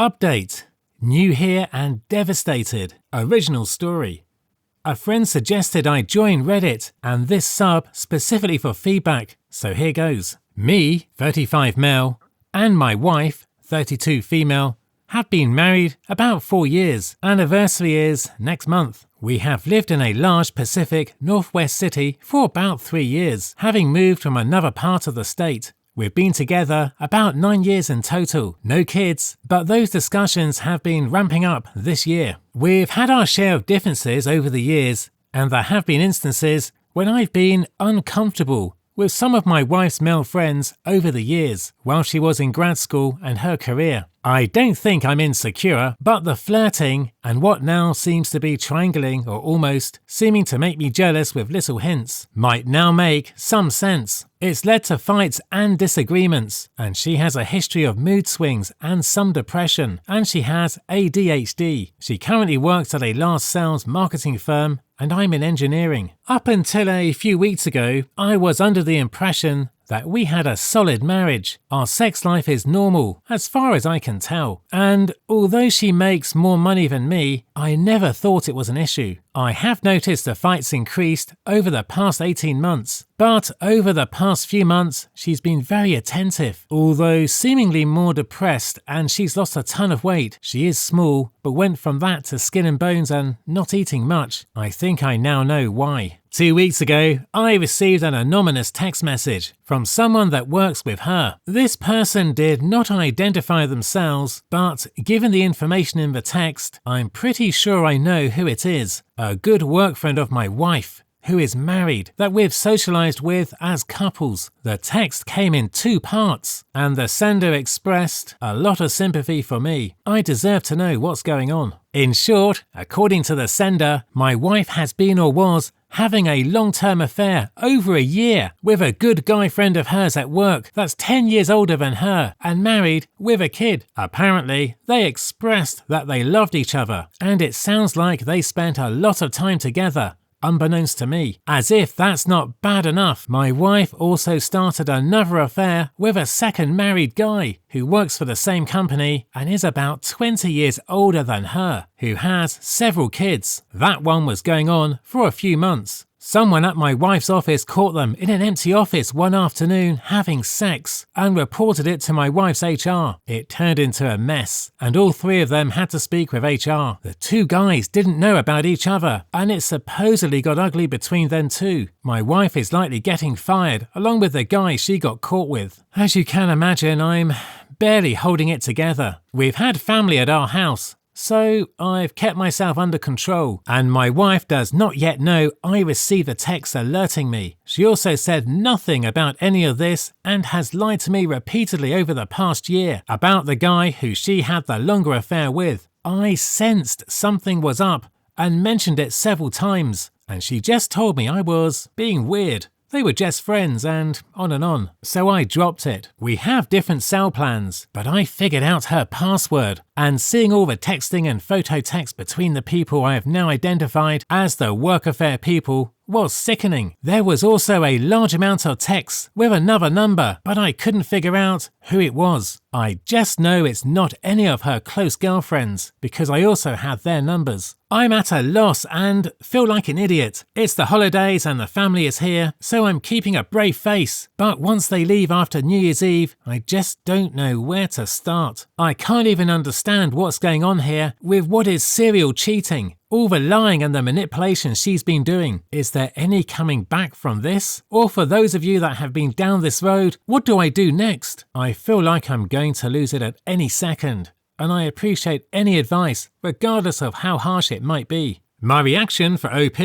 Update. New here and devastated. Original story. A friend suggested I join Reddit and this sub specifically for feedback, so here goes. Me, 35 male, and my wife, 32 female, have been married about 4 years. Anniversary is next month. We have lived in a large Pacific Northwest city for about 3 years, having moved from another part of the state. We've been together about 9 years in total, no kids, but those discussions have been ramping up this year. We've had our share of differences over the years, and there have been instances when I've been uncomfortable with some of my wife's male friends over the years while she was in grad school and her career. I don't think I'm insecure, but the flirting and what now seems to be triangling or almost seeming to make me jealous with little hints might now make some sense. It's led to fights and disagreements, and she has a history of mood swings and some depression, and she has ADHD. She currently works at a large sales marketing firm, and I'm in engineering. Up until a few weeks ago, I was under the impression that we had a solid marriage. Our sex life is normal, as far as I can tell. And although she makes more money than me, I never thought it was an issue. I have noticed the fights increased over the past 18 months, but over the past few months, she's been very attentive. Although seemingly more depressed and she's lost a ton of weight, she is small, but went from that to skin and bones and not eating much. I think I now know why. 2 weeks ago, I received an anonymous text message from someone that works with her. This person did not identify themselves, but given the information in the text, I'm pretty sure I know who it is. A good work friend of my wife, who is married, that we've socialized with as couples. The text came in 2 parts, and the sender expressed a lot of sympathy for me. I deserve to know what's going on. In short, according to the sender, my wife has been or was having a long-term affair over a year with a good guy friend of hers at work that's 10 years older than her and married with a kid. Apparently, they expressed that they loved each other, and it sounds like they spent a lot of time together, unbeknownst to me. As if that's not bad enough, my wife also started another affair with a second married guy who works for the same company and is about 20 years older than her, who has several kids. That one was going on for a few months. Someone at my wife's office caught them in an empty office one afternoon having sex and reported it to my wife's HR. It turned into a mess, and all 3 of them had to speak with HR. The 2 guys didn't know about each other, and it supposedly got ugly between them too. My wife is likely getting fired, along with the guy she got caught with. As you can imagine, I'm barely holding it together. We've had family at our house, so I've kept myself under control, and my wife does not yet know I received a text alerting me. She also said nothing about any of this and has lied to me repeatedly over the past year about the guy who she had the longer affair with. I sensed something was up and mentioned it several times, and she just told me I was being weird. They were just friends and on. So I dropped it. We have different cell plans, but I figured out her password, and seeing all the texting and photo text between the people I have now identified as the work affair people was sickening. There was also a large amount of texts with another number, but I couldn't figure out who it was. I just know it's not any of her close girlfriends because I also have their numbers. I'm at a loss and feel like an idiot. It's the holidays and the family is here, so I'm keeping a brave face. But once they leave after New Year's Eve, I just don't know where to start. I can't even understand what's going on here with what is serial cheating. All the lying and the manipulation she's been doing. Is there any coming back from this? Or for those of you that have been down this road, what do I do next? I feel like I'm going to lose it at any second, and I appreciate any advice, regardless of how harsh it might be. My reaction for OP.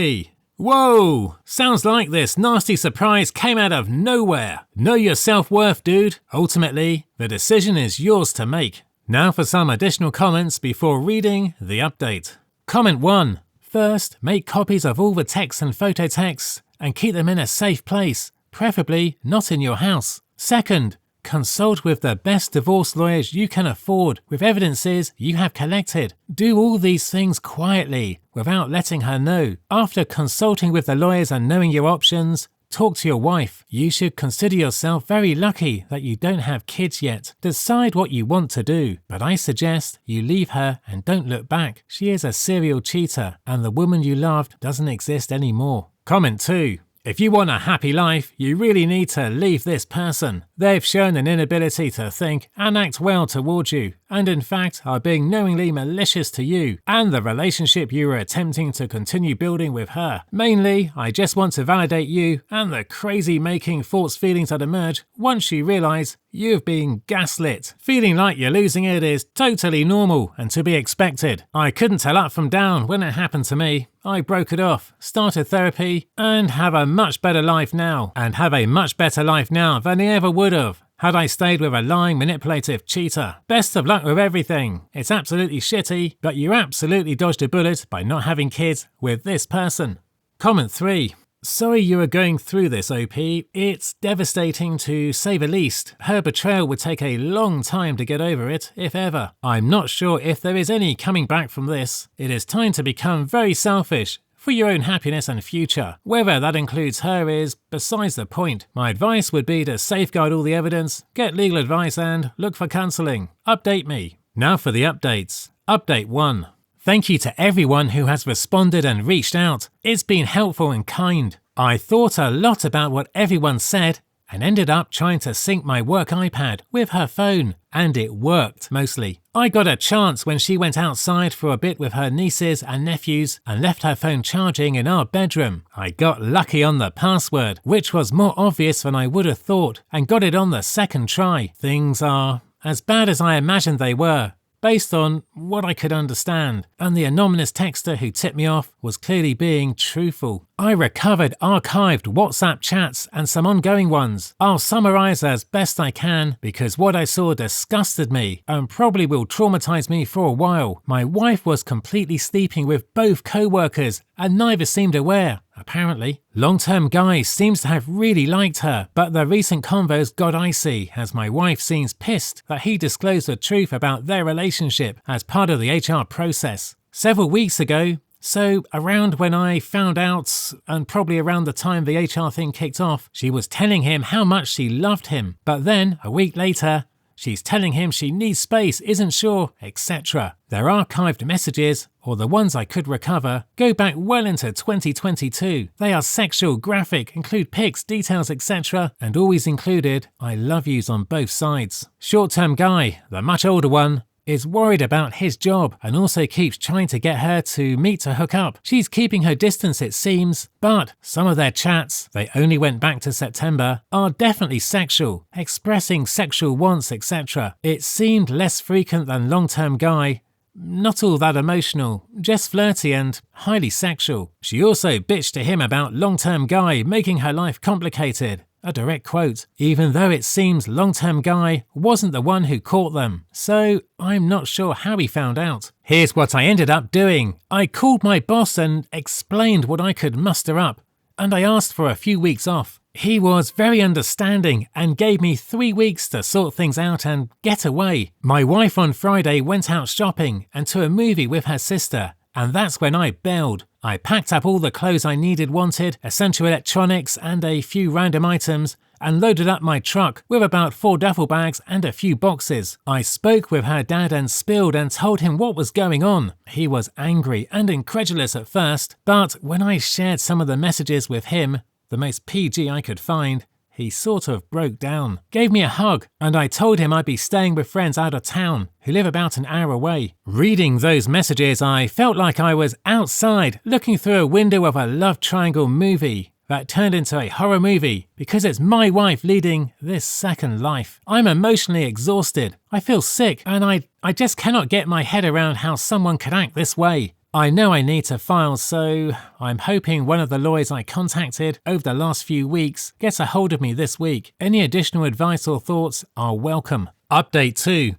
Whoa! Sounds like this nasty surprise came out of nowhere. Know your self-worth, dude. Ultimately, the decision is yours to make. Now for some additional comments before reading the update. Comment 1. First, make copies of all the texts and photo texts and keep them in a safe place, preferably not in your house. Second, consult with the best divorce lawyers you can afford with evidences you have collected. Do all these things quietly without letting her know. After consulting with the lawyers and knowing your options, Talk to your wife. You should consider yourself very lucky that you don't have kids yet. Decide what you want to do, but I suggest you leave her and don't look back. She is a serial cheater, and the woman you loved doesn't exist anymore. Comment 2. If you want a happy life, you really need to leave this person. They've shown an inability to think and act well towards you, and in fact are being knowingly malicious to you and the relationship you were attempting to continue building with her. Mainly, I just want to validate you and the crazy making false feelings that emerge once you realize you've been gaslit. Feeling like you're losing it is totally normal and to be expected. I couldn't tell up from down when it happened to me. I broke it off, started therapy, and have a much better life now. And have a much better life now than I ever would have had I stayed with a lying, manipulative cheater. Best of luck with everything. It's absolutely shitty, but you absolutely dodged a bullet by not having kids with this person. Comment 3. Sorry you are going through this, OP. It's devastating to say the least. Her betrayal would take a long time to get over it, if ever. I'm not sure if there is any coming back from this. It is time to become very selfish for your own happiness and future. Whether that includes her is besides the point. My advice would be to safeguard all the evidence, get legal advice and look for counselling. Update me. Now for the updates. Update 1. Thank you to everyone who has responded and reached out. It's been helpful and kind. I thought a lot about what everyone said and ended up trying to sync my work iPad with her phone, and it worked mostly. I got a chance when she went outside for a bit with her nieces and nephews and left her phone charging in our bedroom. I got lucky on the password, which was more obvious than I would have thought, and got it on the second try. Things are as bad as I imagined they were, based on what I could understand, and the anonymous texter who tipped me off was clearly being truthful. I recovered archived WhatsApp chats and some ongoing ones. I'll summarize as best I can because what I saw disgusted me and probably will traumatize me for a while. My wife was completely sleeping with both co-workers and neither seemed aware, apparently. Long-term guy seems to have really liked her, but the recent convos got icy as my wife seems pissed that he disclosed the truth about their relationship as part of the HR process. Several weeks ago, so around when I found out, and probably around the time the HR thing kicked off, she was telling him how much she loved him. But then, a week later, she's telling him she needs space, isn't sure, etc. Their archived messages, or the ones I could recover, go back well into 2022. They are sexual, graphic, include pics, details, etc. and always included I love yous on both sides. Short-term guy, the much older one, is worried about his job and also keeps trying to get her to meet to hook up. She's keeping her distance, it seems, but some of their chats, they only went back to September, are definitely sexual, expressing sexual wants, etc. It seemed less frequent than long-term guy, not all that emotional, just flirty and highly sexual. She also bitched to him about long-term guy making her life complicated. A direct quote, even though it seems long-term guy wasn't the one who caught them, so I'm not sure how he found out. Here's what I ended up doing. I called my boss and explained what I could muster up, and I asked for a few weeks off. He was very understanding and gave me 3 weeks to sort things out and get away. My wife on Friday went out shopping and to a movie with her sister, and that's when I bailed. I packed up all the clothes I wanted, essential electronics and a few random items, and loaded up my truck with about 4 duffel bags and a few boxes. I spoke with her dad and spilled and told him what was going on. He was angry and incredulous at first, but when I shared some of the messages with him, the most PG I could find, he sort of broke down, gave me a hug, and I told him I'd be staying with friends out of town who live about an hour away. Reading those messages, I felt like I was outside looking through a window of a love triangle movie that turned into a horror movie because it's my wife leading this second life. I'm emotionally exhausted. I feel sick, and I just cannot get my head around how someone could act this way. I know I need to file, so I'm hoping one of the lawyers I contacted over the last few weeks gets a hold of me this week. Any additional advice or thoughts are welcome. Update 2.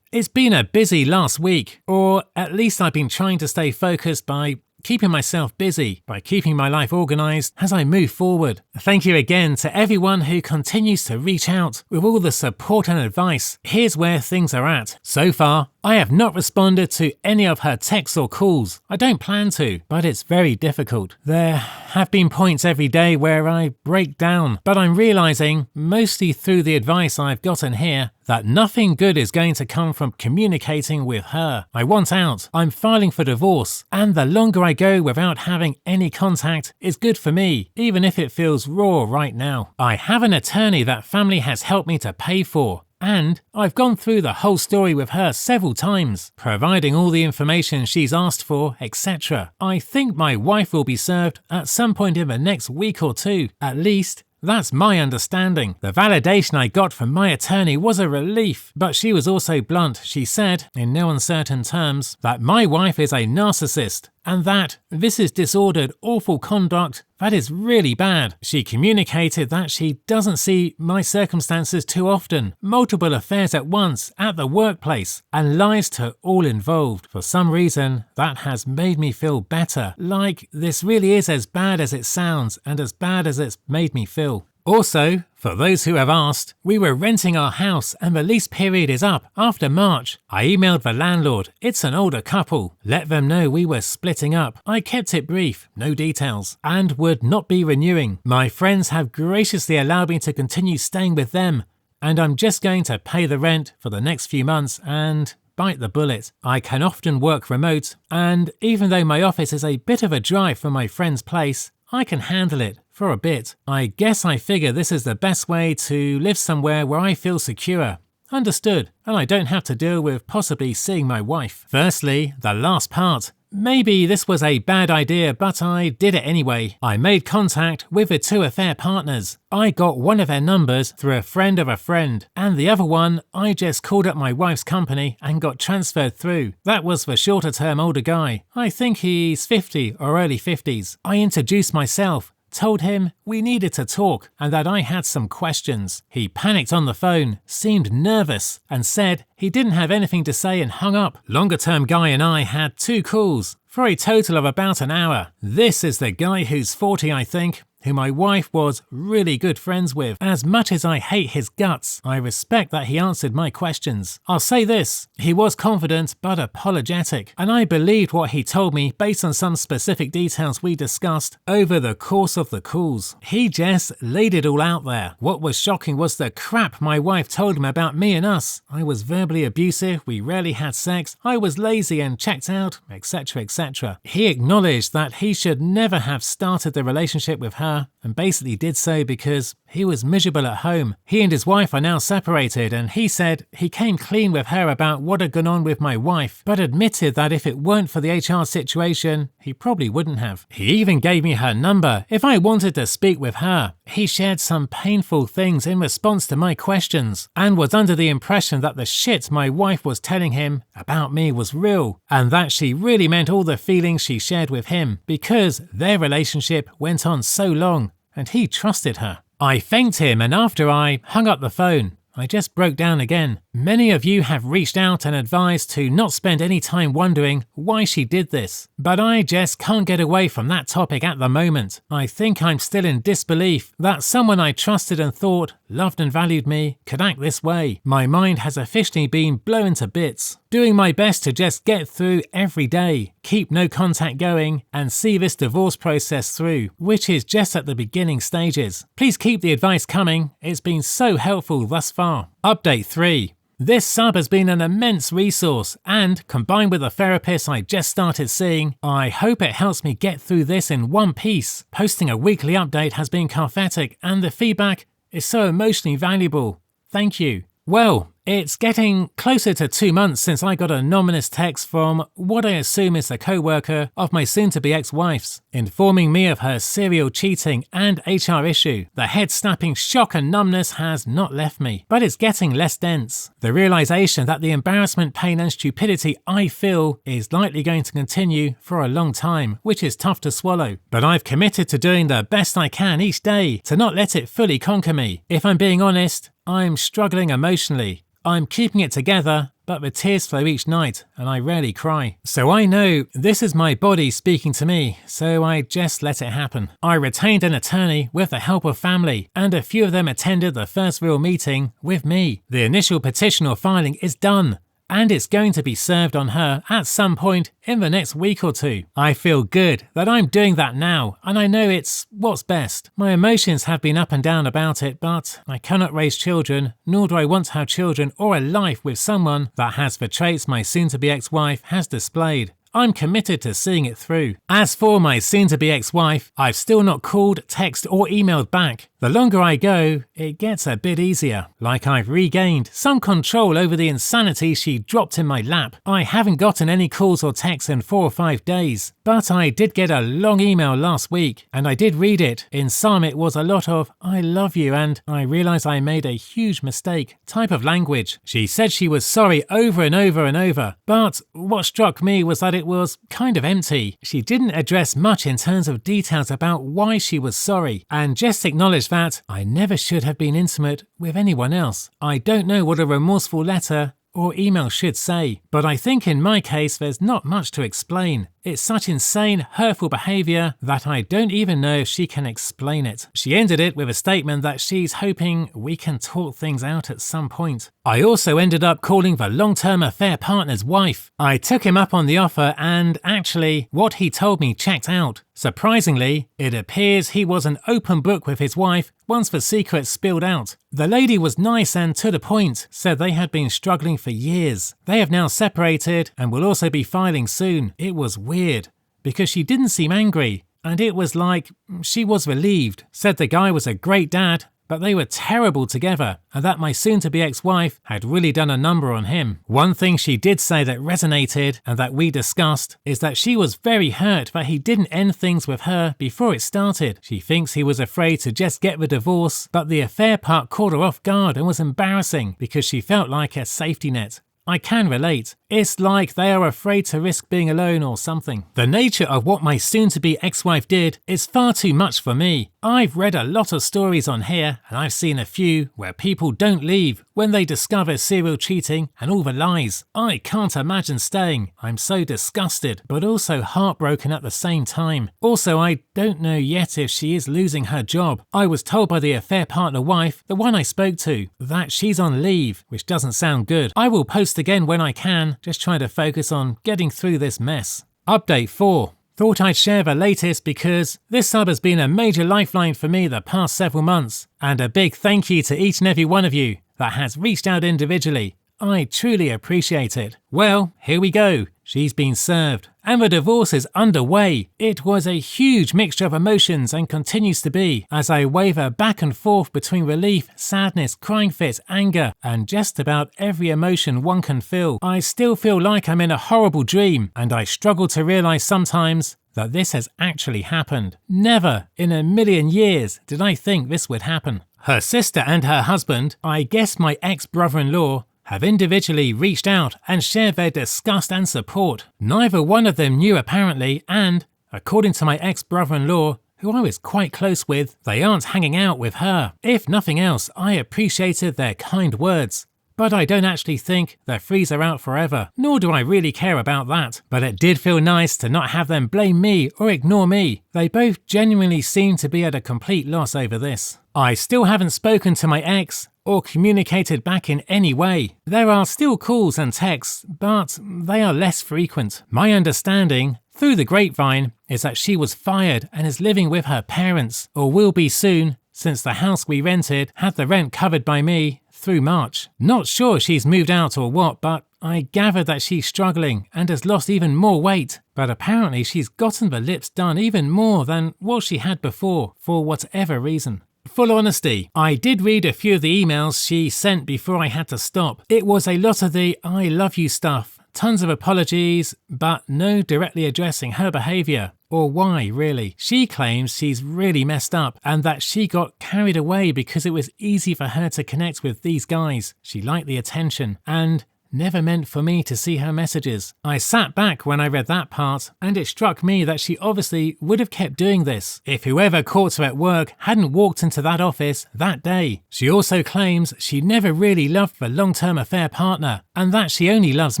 It's been a busy last week, or at least I've been trying to stay focused by keeping myself busy, by keeping my life organised as I move forward. Thank you again to everyone who continues to reach out with all the support and advice. Here's where things are at. So far, I have not responded to any of her texts or calls. I don't plan to, but it's very difficult. There have been points every day where I break down, but I'm realizing, mostly through the advice I've gotten here, that nothing good is going to come from communicating with her. I want out. I'm filing for divorce, and the longer I go without having any contact is good for me, even if it feels raw right now. I have an attorney that family has helped me to pay for. And I've gone through the whole story with her several times, providing all the information she's asked for, etc. I think my wife will be served at some point in the next week or two, at least. That's my understanding. The validation I got from my attorney was a relief, but she was also blunt. She said, in no uncertain terms, that my wife is a narcissist and that this is disordered, awful conduct that is really bad. She communicated that she doesn't see my circumstances too often, multiple affairs at once at the workplace, and lies to all involved. For some reason, that has made me feel better, like this really is as bad as it sounds and as bad as it's made me feel. Also, for those who have asked, we were renting our house and the lease period is up after March. I emailed the landlord, it's an older couple, let them know we were splitting up. I kept it brief, no details, and would not be renewing. My friends have graciously allowed me to continue staying with them, and I'm just going to pay the rent for the next few months and bite the bullet. I can often work remote, and even though my office is a bit of a drive from my friend's place, I can handle it for a bit. I guess I figure this is the best way to live somewhere where I feel secure. Understood, and I don't have to deal with possibly seeing my wife. Firstly, the last part. Maybe this was a bad idea, but I did it anyway. I made contact with the two affair partners. I got one of their numbers through a friend of a friend, and the other one I just called up my wife's company and got transferred through. That was the shorter term older guy. I think he's 50 or early 50s. I introduced myself, told him we needed to talk and that I had some questions. He panicked on the phone, seemed nervous, and said he didn't have anything to say and hung up. Longer term guy and I had 2 calls for a total of about an hour. This is the guy who's 40, I think, who my wife was really good friends with. As much as I hate his guts, I respect that he answered my questions. I'll say this, he was confident but apologetic, and I believed what he told me based on some specific details we discussed over the course of the calls. He just laid it all out there. What was shocking was the crap my wife told him about me and us. I was verbally abusive, we rarely had sex, I was lazy and checked out, etc, etc. He acknowledged that he should never have started the relationship with her, and basically did so because he was miserable at home. He and his wife are now separated, and he said he came clean with her about what had gone on with my wife, but admitted that if it weren't for the HR situation, he probably wouldn't have. He even gave me her number if I wanted to speak with her. He shared some painful things in response to my questions, and was under the impression that the shit my wife was telling him about me was real, and that she really meant all the feelings she shared with him, because their relationship went on so long, and he trusted her. I thanked him, and after I hung up the phone, I just broke down again. Many of you have reached out and advised to not spend any time wondering why she did this, but I just can't get away from that topic at the moment. I think I'm still in disbelief that someone I trusted and thought loved and valued me could act this way. My mind has officially been blown to bits. Doing my best to just get through every day, keep no contact going, and see this divorce process through, which is just at the beginning stages. Please keep the advice coming, it's been so helpful thus far. Update 3. This sub has been an immense resource, and combined with the therapist I just started seeing, I hope it helps me get through this in one piece. Posting a weekly update has been cathartic, and the feedback is so emotionally valuable. Thank you. Well, it's getting closer to 2 months since I got a anonymous text from what I assume is the co-worker of my soon-to-be ex-wife's, informing me of her serial cheating and HR issue. The head-snapping shock and numbness has not left me, but it's getting less dense. The realization that the embarrassment, pain and stupidity I feel is likely going to continue for a long time, which is tough to swallow. But I've committed to doing the best I can each day to not let it fully conquer me. If I'm being honest, I'm struggling emotionally. I'm keeping it together, but the tears flow each night and I rarely cry. So I know this is my body speaking to me, so I just let it happen. I retained an attorney with the help of family, and a few of them attended the first real meeting with me. The initial petition or filing is done, and it's going to be served on her at some point in the next week or two. I feel good that I'm doing that now, and I know it's what's best. My emotions have been up and down about it, but I cannot raise children, nor do I want to have children or a life with someone that has the traits my soon-to-be ex-wife has displayed. I'm committed to seeing it through. As for my soon-to-be ex-wife, I've still not called, texted or emailed back. The longer I go, it gets a bit easier. Like I've regained some control over the insanity she dropped in my lap. I haven't gotten any calls or texts in 4 or 5 days, but I did get a long email last week, and I did read it. In some it was a lot of "I love you" and "I realize I made a huge mistake" type of language. She said she was sorry over and over and over, but what struck me was that it was kind of empty. She didn't address much in terms of details about why she was sorry, and just acknowledged that "I never should have been intimate with anyone else." I don't know what a remorseful letter or email should say, but I think in my case there's not much to explain. It's such insane, hurtful behaviour that I don't even know if she can explain it. She ended it with a statement that she's hoping we can talk things out at some point. I also ended up calling the long-term affair partner's wife. I took him up on the offer, and actually, what he told me checked out. Surprisingly, it appears he was an open book with his wife once the secrets spilled out. The lady was nice and to the point, said they had been struggling for years. They have now separated and will also be filing soon. It was weird, because she didn't seem angry, and it was like she was relieved. Said the guy was a great dad, but they were terrible together, and that my soon-to-be ex-wife had really done a number on him. One thing she did say that resonated and that we discussed is that she was very hurt that he didn't end things with her before it started. She thinks he was afraid to just get the divorce, but the affair part caught her off guard and was embarrassing because she felt like a safety net. I can relate. It's like they are afraid to risk being alone or something. The nature of what my soon-to-be ex-wife did is far too much for me. I've read a lot of stories on here, and I've seen a few where people don't leave when they discover serial cheating and all the lies. I can't imagine staying. I'm so disgusted, but also heartbroken at the same time. Also, I don't know yet if she is losing her job. I was told by the affair partner wife, the one I spoke to, that she's on leave, which doesn't sound good. I will post again when I can, just trying to focus on getting through this mess. Update 4. Thought I'd share the latest because this sub has been a major lifeline for me the past several months, and a big thank you to each and every one of you that has reached out individually. I truly appreciate it. Well, here we go. She's been served, and the divorce is underway. It was a huge mixture of emotions and continues to be, as I waver back and forth between relief, sadness, crying fits, anger, and just about every emotion one can feel. I still feel like I'm in a horrible dream, and I struggle to realize sometimes that this has actually happened. Never in a million years did I think this would happen. Her sister and her husband, I guess my ex-brother-in-law, have individually reached out and shared their disgust and support. Neither one of them knew apparently, and, according to my ex-brother-in-law, who I was quite close with, they aren't hanging out with her. If nothing else, I appreciated their kind words. But I don't actually think their freeze are out forever, nor do I really care about that. But it did feel nice to not have them blame me or ignore me. They both genuinely seem to be at a complete loss over this. I still haven't spoken to my ex or communicated back in any way. There are still calls and texts, but they are less frequent. My understanding, through the grapevine, is that she was fired and is living with her parents, or will be soon, since the house we rented had the rent covered by me through March. Not sure she's moved out or what, but I gathered that she's struggling and has lost even more weight. But apparently she's gotten the lips done even more than what she had before, for whatever reason. Full honesty, I did read a few of the emails she sent before I had to stop. It was a lot of the "I love you" stuff, tons of apologies, but no directly addressing her behaviour, or why really. She claims she's really messed up and that she got carried away because it was easy for her to connect with these guys. She liked the attention and never meant for me to see her messages. I sat back when I read that part, and it struck me that she obviously would have kept doing this if whoever caught her at work hadn't walked into that office that day. She also claims she never really loved the long-term affair partner, and that she only loves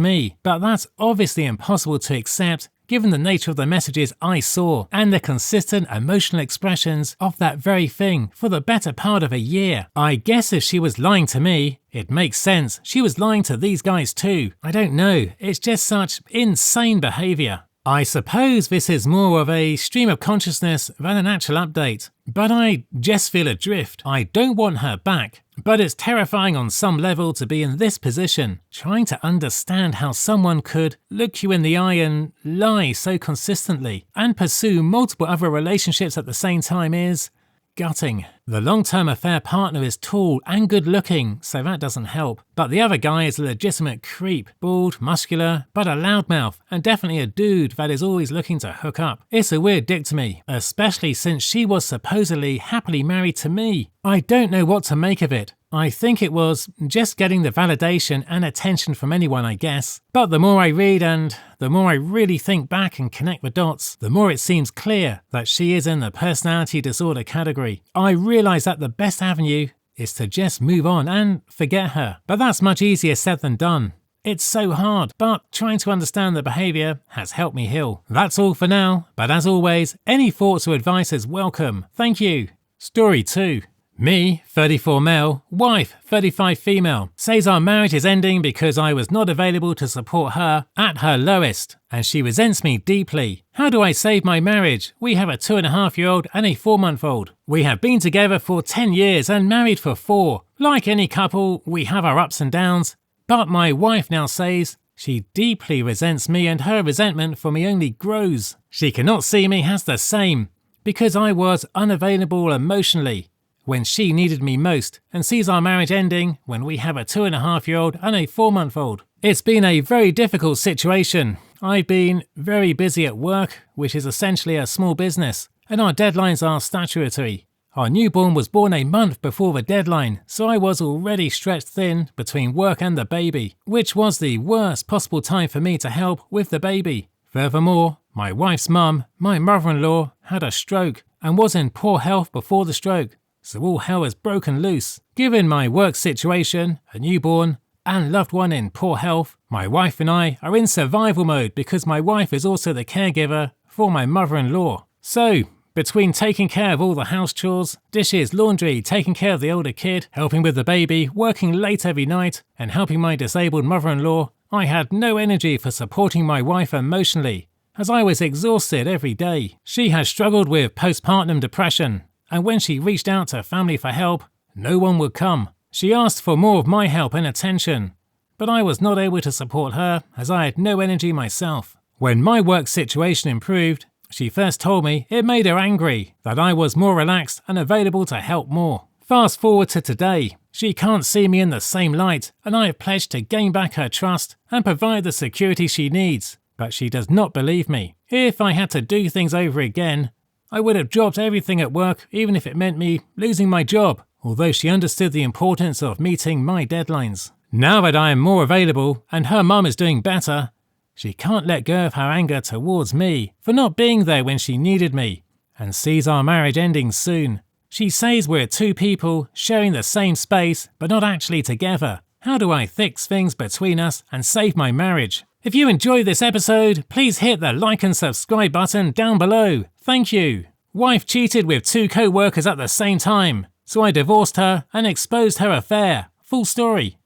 me. But that's obviously impossible to accept given the nature of the messages I saw and the consistent emotional expressions of that very thing for the better part of a year. I guess if she was lying to me, it makes sense she was lying to these guys too. I don't know, it's just such insane behaviour. I suppose this is more of a stream of consciousness than an actual update, but I just feel adrift. I don't want her back, but it's terrifying on some level to be in this position, trying to understand how someone could look you in the eye and lie so consistently, and pursue multiple other relationships at the same time is gutting. The long-term affair partner is tall and good-looking, so that doesn't help. But the other guy is a legitimate creep, bald, muscular, but a loudmouth, and definitely a dude that is always looking to hook up. It's a weird dick to me, especially since she was supposedly happily married to me. I don't know what to make of it. I think it was just getting the validation and attention from anyone, I guess. But the more I read and the more I really think back and connect the dots, the more it seems clear that she is in the personality disorder category. I realize that the best avenue is to just move on and forget her. But that's much easier said than done. It's so hard, but trying to understand the behavior has helped me heal. That's all for now, but as always, any thoughts or advice is welcome. Thank you. Story 2. Me, 34 male, wife, 35 female, says our marriage is ending because I was not available to support her at her lowest, and she resents me deeply. How do I save my marriage? We have a 2.5-year-old and a 4-month-old. We have been together for 10 years and married for 4. Like any couple, we have our ups and downs, but my wife now says she deeply resents me and her resentment for me only grows. She cannot see me as the same because I was unavailable emotionally when she needed me most, and sees our marriage ending when we have a 2.5-year-old and a 4-month-old. It's been a very difficult situation. I've been very busy at work, which is essentially a small business, and our deadlines are statutory. Our newborn was born a month before the deadline, so I was already stretched thin between work and the baby, which was the worst possible time for me to help with the baby. Furthermore, my wife's mum, my mother-in-law, had a stroke and was in poor health before the stroke. So all hell has broken loose. Given my work situation, a newborn, and loved one in poor health, my wife and I are in survival mode because my wife is also the caregiver for my mother-in-law. So, between taking care of all the house chores, dishes, laundry, taking care of the older kid, helping with the baby, working late every night, and helping my disabled mother-in-law, I had no energy for supporting my wife emotionally, as I was exhausted every day. She has struggled with postpartum depression, and when she reached out to family for help, no one would come. She asked for more of my help and attention, but I was not able to support her as I had no energy myself. When my work situation improved, she first told me it made her angry that I was more relaxed and available to help more. Fast forward to today, she can't see me in the same light, and I have pledged to gain back her trust and provide the security she needs, but she does not believe me. If I had to do things over again, I would have dropped everything at work, even if it meant me losing my job, although she understood the importance of meeting my deadlines. Now that I am more available and her mum is doing better, she can't let go of her anger towards me for not being there when she needed me, and sees our marriage ending soon. She says we're two people sharing the same space but not actually together. How do I fix things between us and save my marriage? If you enjoyed this episode, please hit the like and subscribe button down below. Thank you. Wife cheated with 2 co-workers at the same time, so I divorced her and exposed her affair. Full story.